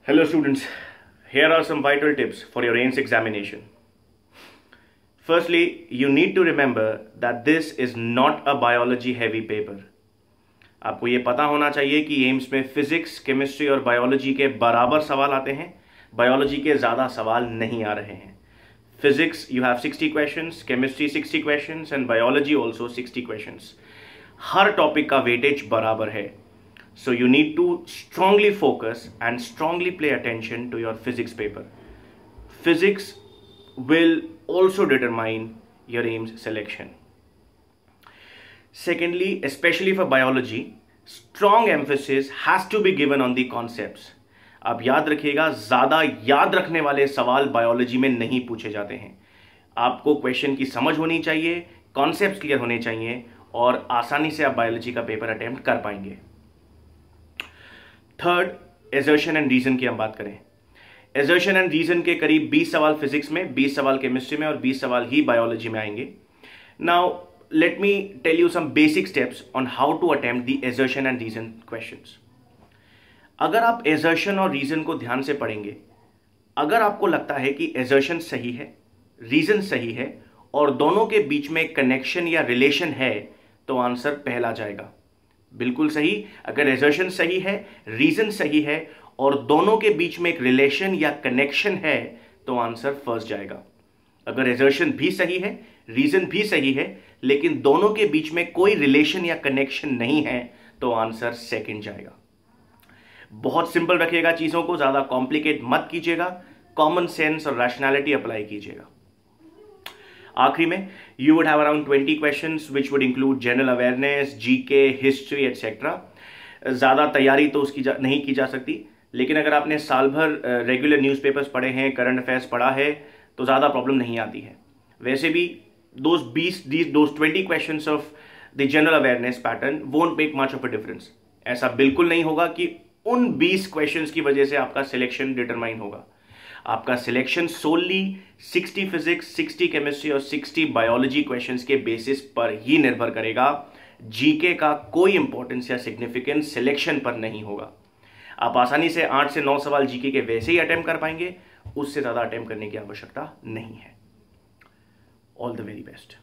Hello students, here are some vital tips for your AIMS examination. Firstly, you need to remember that this is not a biology heavy paper. आपको ये पता होना चाहिए कि AIIMS में physics, chemistry और biology के बराबर सवाल आते हैं, बायोलॉजी के ज़्यादा सवाल नहीं आ रहे हैं. Physics you have 60 questions, chemistry 60 questions and biology also 60 questions. Her topic का वेटेज बराबर है. So you need to strongly focus and strongly pay attention to your physics paper. Physics will also determine your AIMS selection. Secondly, especially for biology, strong emphasis has to be given on the concepts. आप याद रखिएगा, ज़्यादा याद रखने वाले सवाल biology में नहीं पूछे जाते हैं. आपको क्वेश्चन की समझ होनी चाहिए, कॉन्सेप्ट्स क्लियर होने चाहिए और आसानी से आप बायोलॉजी का पेपर अटेम्प्ट कर पाएंगे. थर्ड, एजर्शन एंड रीजन की हम बात करें. एजर्शन एंड रीजन के करीब 20 सवाल फिजिक्स में, 20 सवाल केमिस्ट्री में और 20 सवाल ही बायोलॉजी में आएंगे. Now let me tell you some basic steps on how to attempt the assertion and reason questions. अगर आप एजर्शन और रीजन को ध्यान से पढ़ेंगे, अगर आपको लगता है कि एजर्शन सही है, रीजन सही है और दोनों के बीच में कनेक्शन या रिलेशन है, तो आंसर पहला जाएगा. बिल्कुल सही. अगर एजर्शन सही है, रीजन सही है और दोनों के बीच में एक रिलेशन या कनेक्शन है, तो आंसर फर्स्ट जाएगा. अगर एजर्शन भी सही है, रीजन भी सही है, लेकिन दोनों के बीच में कोई रिलेशन या कनेक्शन नहीं है, तो आंसर सेकंड जाएगा. बहुत सिंपल रखिएगा चीजों को, ज्यादा कॉम्प्लिकेट मत कीजिएगा, कॉमन सेंस और रैशनैलिटी अप्लाई कीजिएगा. आखिरी में you would have around 20 questions which would include general awareness, GK, history etcetera. ज़्यादा तैयारी तो उसकी नहीं की जा सकती, लेकिन अगर आपने साल भर रेगुलर न्यूज़पेपर्स पढ़े हैं, करंट अफेयर्स पढ़ा है, तो ज़्यादा प्रॉब्लम नहीं आती है. वैसे भी those 20 questions of the general awareness pattern won't make much of a difference. ऐसा बिल्कुल नहीं होगा कि उन 20 क्वेश्चंस की वजह से आपका सिलेक्शन डिटरमाइन होगा. आपका सिलेक्शन सोली 60 फिजिक्स, 60 केमिस्ट्री और 60 बायोलॉजी क्वेश्चंस के बेसिस पर ही निर्भर करेगा. जीके का कोई इंपॉर्टेंस या सिग्निफिकेंस सिलेक्शन पर नहीं होगा. आप आसानी से 8 से 9 सवाल जीके के वैसे ही अटेम्प्ट कर पाएंगे, उससे ज़्यादा अटेम्प्ट करने की आवश्यकता नहीं है. All the very best.